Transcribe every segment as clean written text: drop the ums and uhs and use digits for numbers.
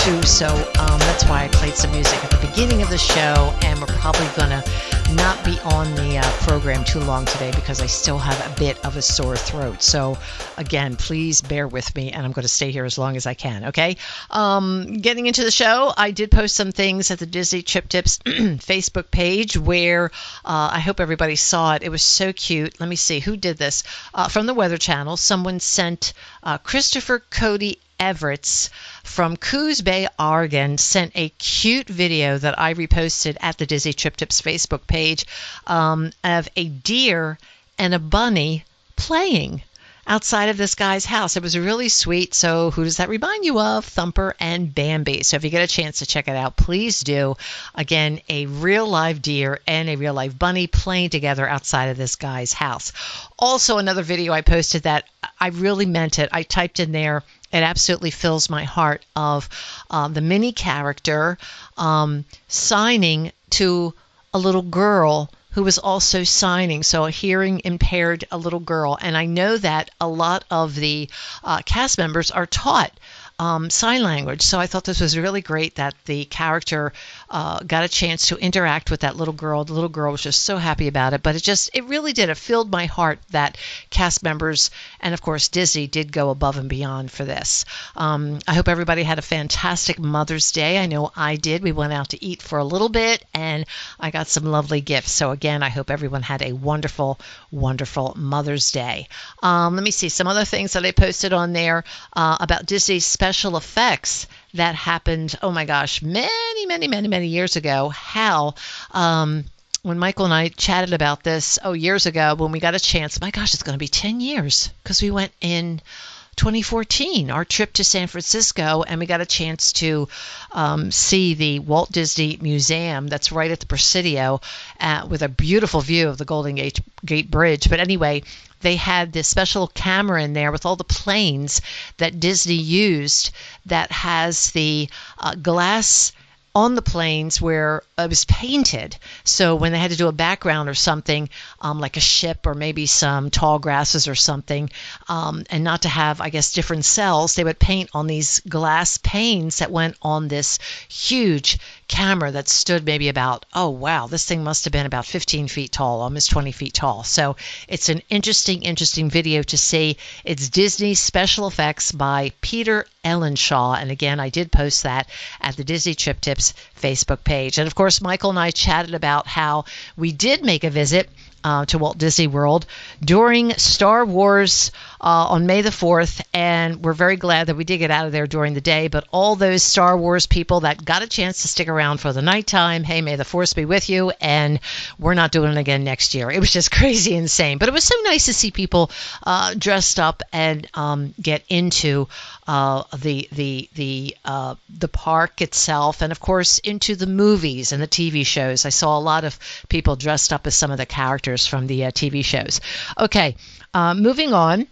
too, so that's why I played some music at the beginning of the show, and we're probably going to not be on the program too long today because I still have a bit of a sore throat. So again, please bear with me, and I'm going to stay here as long as I can, okay? Getting into the show, I did post some things at the Disney Trip Tips Facebook page where I hope everybody saw it. It was so cute. Let me see, who did this? From the Weather Channel, someone sent Christopher Cody Everett's from Coos Bay, Oregon, sent a cute video that I reposted at the Disney Trip Tips Facebook page of a deer and a bunny playing outside of this guy's house. It was really sweet. So who does that remind you of? Thumper and Bambi. So if you get a chance to check it out, please do. Again, a real live deer and a real live bunny playing together outside of this guy's house. Also, another video I posted that I really meant it. I typed in there, it absolutely fills my heart, of the mini character signing to a little girl who was also signing, so a hearing impaired a little girl. And I know that a lot of the cast members are taught sign language, so I thought this was really great that the character got a chance to interact with that little girl. The little girl was just so happy about it, but it really did. It filled my heart that cast members and, of course, Disney did go above and beyond for this. I hope everybody had a fantastic Mother's Day. I know I did. We went out to eat for a little bit, and I got some lovely gifts. So, again, I hope everyone had a wonderful, wonderful Mother's Day. Let me see some other things that I posted on there about Disney's special effects that happened, oh my gosh, many years ago. How when Michael and I chatted about this, years ago, when we got a chance, my gosh, it's going to be 10 years because we went in 2014, our trip to San Francisco, and we got a chance to see the Walt Disney Museum that's right at the Presidio with a beautiful view of the Golden Gate Bridge. But anyway, they had this special camera in there with all the planes that Disney used that has the glass on the planes where it was painted. So when they had to do a background or something, like a ship or maybe some tall grasses or something, and not to have, I guess, different cells, they would paint on these glass panes that went on this huge camera that stood maybe about, this thing must have been about 15 feet tall, almost 20 feet tall. So it's an interesting video to see. It's Disney Special Effects by Peter Ellenshaw. And again, I did post that at the Disney Trip Tips Facebook page. And of course, Michael and I chatted about how we did make a visit to Walt Disney World during Star Wars on May the 4th, and we're very glad that we did get out of there during the day. But all those Star Wars people that got a chance to stick around for the nighttime, hey, may the Force be with you, and we're not doing it again next year. It was just crazy insane, but it was so nice to see people dressed up and get into the park itself, and of course into the movies and the TV shows. I saw a lot of people dressed up as some of the characters from the TV shows. Okay, moving on.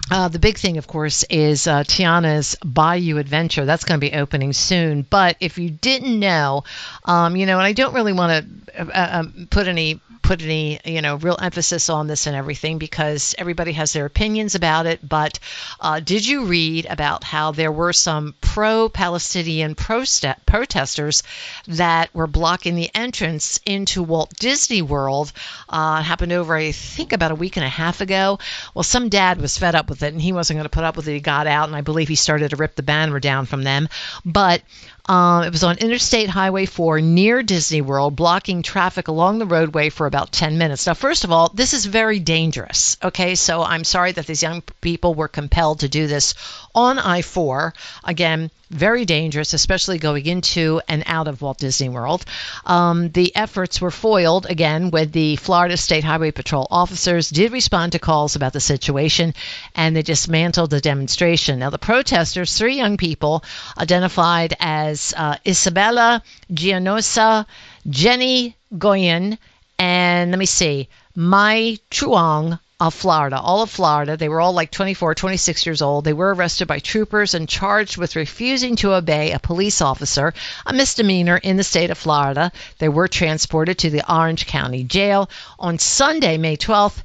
The big thing, of course, is Tiana's Bayou Adventure. That's going to be opening soon. But if you didn't know, and I don't really want to put any real emphasis on this and everything because everybody has their opinions about it. But did you read about how there were some pro-Palestinian protesters that were blocking the entrance into Walt Disney World? It happened over, I think, about a week and a half ago. Well, some dad was fed up with it, and he wasn't going to put up with it. He got out, and I believe he started to rip the banner down from them. But it was on Interstate Highway 4 near Disney World, blocking traffic along the roadway for about 10 minutes. Now, first of all, this is very dangerous, okay? So I'm sorry that these young people were compelled to do this on I-4. Again, very dangerous, especially going into and out of Walt Disney World. The efforts were foiled, again, when the Florida State Highway Patrol officers did respond to calls about the situation, and they dismantled the demonstration. Now, the protesters, 3 young people identified as Isabella Gianosa, Jenny Goyen, and let me see, Mai Chuang of Florida, all of Florida. They were all like 24, 26 years old. They were arrested by troopers and charged with refusing to obey a police officer, a misdemeanor in the state of Florida. They were transported to the Orange County Jail on Sunday, May 12th.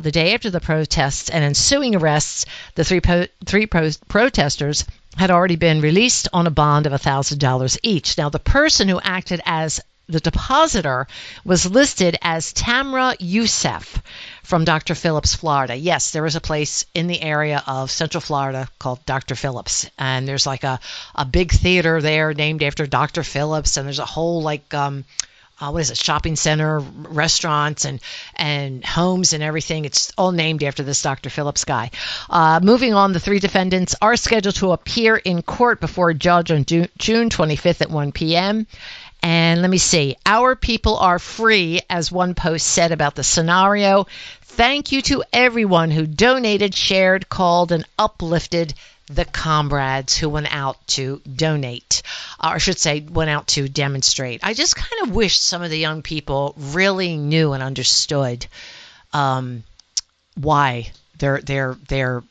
The day after the protests and ensuing arrests, the three protesters had already been released on a bond of $1,000 each. Now, the person who acted as the depositor was listed as Tamra Youssef from Dr. Phillips, Florida. Yes, there is a place in the area of Central Florida called Dr. Phillips, and there's like a big theater there named after Dr. Phillips, and there's a whole shopping center, restaurants, and homes and everything. It's all named after this Dr. Phillips guy. Moving on, the 3 defendants are scheduled to appear in court before a judge on June 25th at 1 p.m., and let me see. Our people are free, as one post said about the scenario. Thank you to everyone who donated, shared, called, and uplifted the comrades who went out to donate, or I should say went out to demonstrate. I just kind of wish some of the young people really knew and understood why they're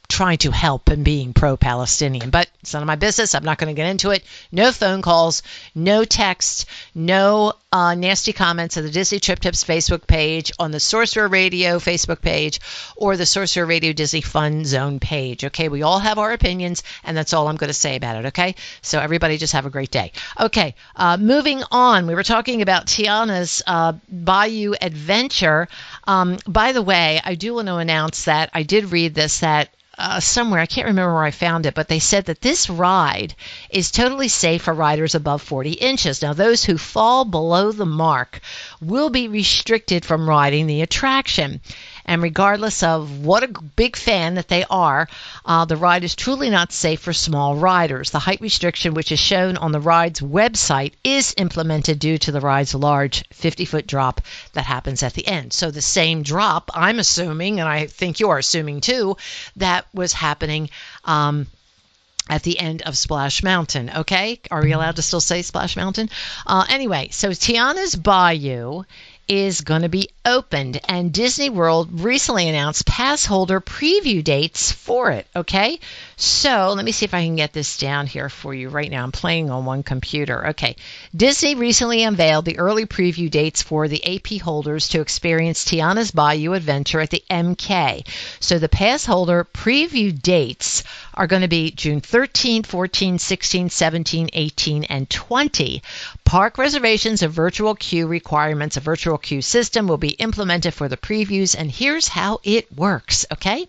trying to help and being pro-Palestinian. But it's none of my business. I'm not going to get into it. No phone calls, no text, no nasty comments on the Disney Trip Tips Facebook page, on the Sorcerer Radio Facebook page, or the Sorcerer Radio Disney Fun Zone page. Okay, we all have our opinions, and that's all I'm going to say about it. Okay, so everybody just have a great day. Okay, moving on. We were talking about Tiana's Bayou Adventure. By the way, I do want to announce that I did read this, that somewhere, I can't remember where I found it, but they said that this ride is totally safe for riders above 40 inches. Now, those who fall below the mark will be restricted from riding the attraction. And regardless of what a big fan that they are, the ride is truly not safe for small riders. The height restriction, which is shown on the ride's website, is implemented due to the ride's large 50-foot drop that happens at the end. So the same drop, I'm assuming, and I think you're assuming too, that was happening at the end of Splash Mountain. Okay? Are we allowed to still say Splash Mountain? Anyway, so Tiana's Bayou is going to be opened, and Disney World recently announced pass holder preview dates for it. Okay, so let me see if I can get this down here for you right now. I'm playing on one computer. Okay, Disney recently unveiled the early preview dates for the AP holders to experience Tiana's Bayou Adventure at the MK. So the pass holder preview dates are going to be June 13, 14, 16, 17, 18, and 20. Park reservations and virtual queue requirements. A virtual queue system will be implemented for the previews, and here's how it works, okay?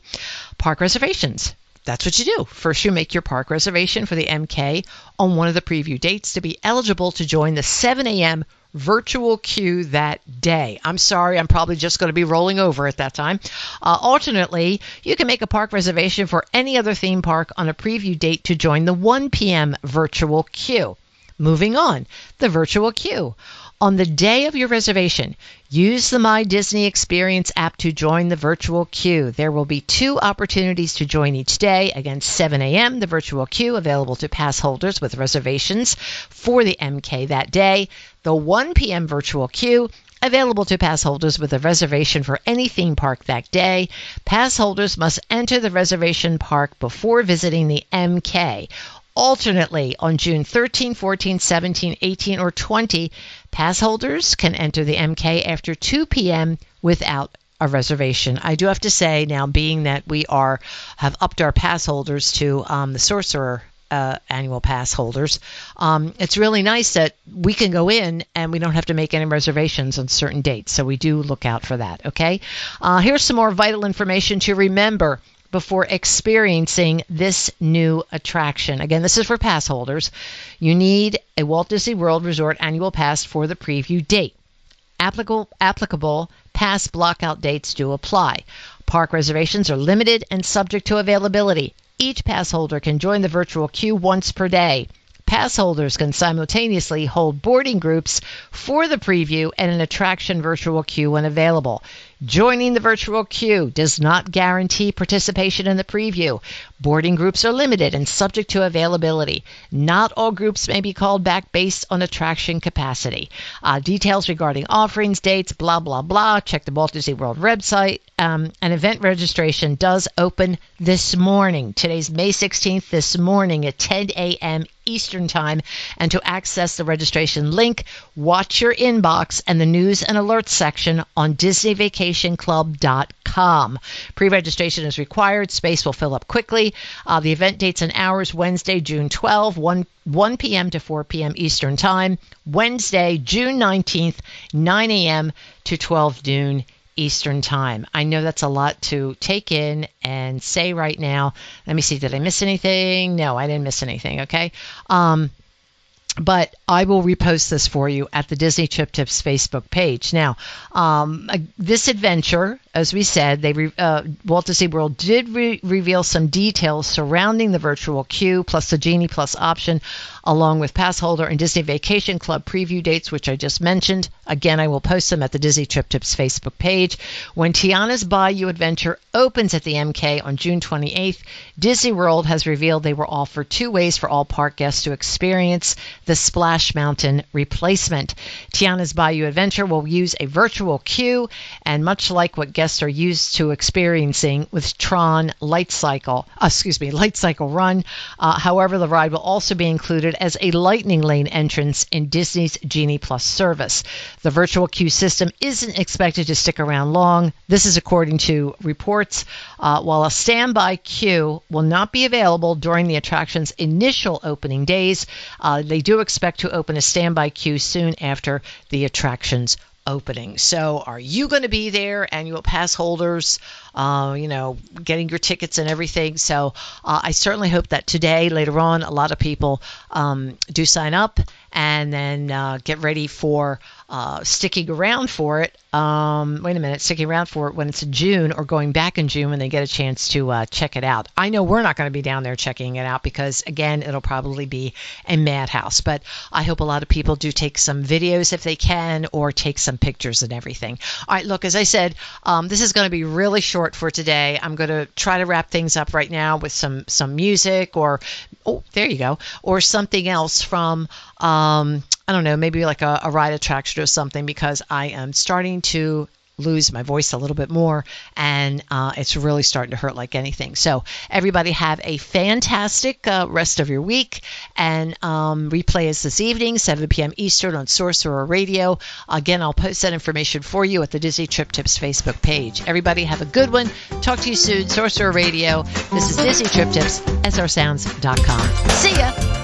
Park reservations. That's what you do. First, you make your park reservation for the MK on one of the preview dates to be eligible to join the 7 a.m. virtual queue that day. I'm sorry, I'm probably just going to be rolling over at that time. Alternately, you can make a park reservation for any other theme park on a preview date to join the 1 p.m. virtual queue. Moving on, the virtual queue. On the day of your reservation, use the My Disney Experience app to join the virtual queue. There will be 2 opportunities to join each day. Again, 7 a.m., the virtual queue available to pass holders with reservations for the MK that day. The 1 p.m. virtual queue available to pass holders with a reservation for any theme park that day. Pass holders must enter the reservation park before visiting the MK. Alternately, on June 13, 14, 17, 18, or 20, pass holders can enter the MK after 2 p.m. without a reservation. I do have to say now, being that we have upped our pass holders to the Sorcerer annual pass holders, it's really nice that we can go in and we don't have to make any reservations on certain dates. So we do look out for that, okay? Here's some more vital information to remember before experiencing this new attraction. Again, this is for pass holders. You need a Walt Disney World Resort annual pass for the preview date. Applicable pass blockout dates do apply. Park reservations are limited and subject to availability. Each pass holder can join the virtual queue once per day. Pass holders can simultaneously hold boarding groups for the preview and an attraction virtual queue when available. Joining the virtual queue does not guarantee participation in the preview. Boarding groups are limited and subject to availability. Not all groups may be called back based on attraction capacity. Details regarding offerings, dates, blah, blah, blah. Check the Walt Disney World website. An event registration does open this morning. Today's May 16th, this morning at 10 a.m. Eastern Time. And to access the registration link, watch your inbox and the news and alerts section on DisneyVacationClub.com. Pre-registration is required. Space will fill up quickly. The event dates and hours: Wednesday, June 12, 1 p.m. to 4 p.m. Eastern Time. Wednesday, June 19th, 9 a.m. to 12 noon Eastern Time. I know that's a lot to take in and say right now. Let me see. Did I miss anything? No, I didn't miss anything. Okay. But I will repost this for you at the Disney Trip Tips Facebook page. Now, this adventure, as we said, Walt Disney World did reveal some details surrounding the virtual queue, plus the Genie Plus option, along with pass holder and Disney Vacation Club preview dates, which I just mentioned. Again, I will post them at the Disney Trip Tips Facebook page. When Tiana's Bayou Adventure opens at the MK on June 28th, Disney World has revealed they will offer 2 ways for all park guests to experience the Splash Mountain replacement. Tiana's Bayou Adventure will use a virtual queue, and much like what guests are used to experiencing with Tron Light Cycle Run, however, the ride will also be included as a Lightning Lane entrance in Disney's Genie Plus service. The virtual queue system isn't expected to stick around long. This is according to reports. While a standby queue will not be available during the attraction's initial opening days, they do expect to open a standby queue soon after the attraction's opening. So are you going to be there, annual pass holders, getting your tickets and everything? So I certainly hope that today, later on, a lot of people do sign up and then get ready for sticking around for it. Sticking around for it when it's in June, or going back in June when they get a chance to check it out. I know we're not going to be down there checking it out because, again, it'll probably be a madhouse. But I hope a lot of people do take some videos if they can, or take some pictures and everything. All right, look, as I said, this is going to be really short for today. I'm going to try to wrap things up right now with some music, or there you go, or something else from I don't know, maybe like a ride attraction or something, because I am starting to lose my voice a little bit more, and it's really starting to hurt like anything. So everybody have a fantastic rest of your week, and replay is this evening, 7 p.m. Eastern on Sorcerer Radio. Again, I'll post that information for you at the Disney Trip Tips Facebook page. Everybody have a good one. Talk to you soon. Sorcerer Radio. This is Disney Trip Tips, srsounds.com. See ya!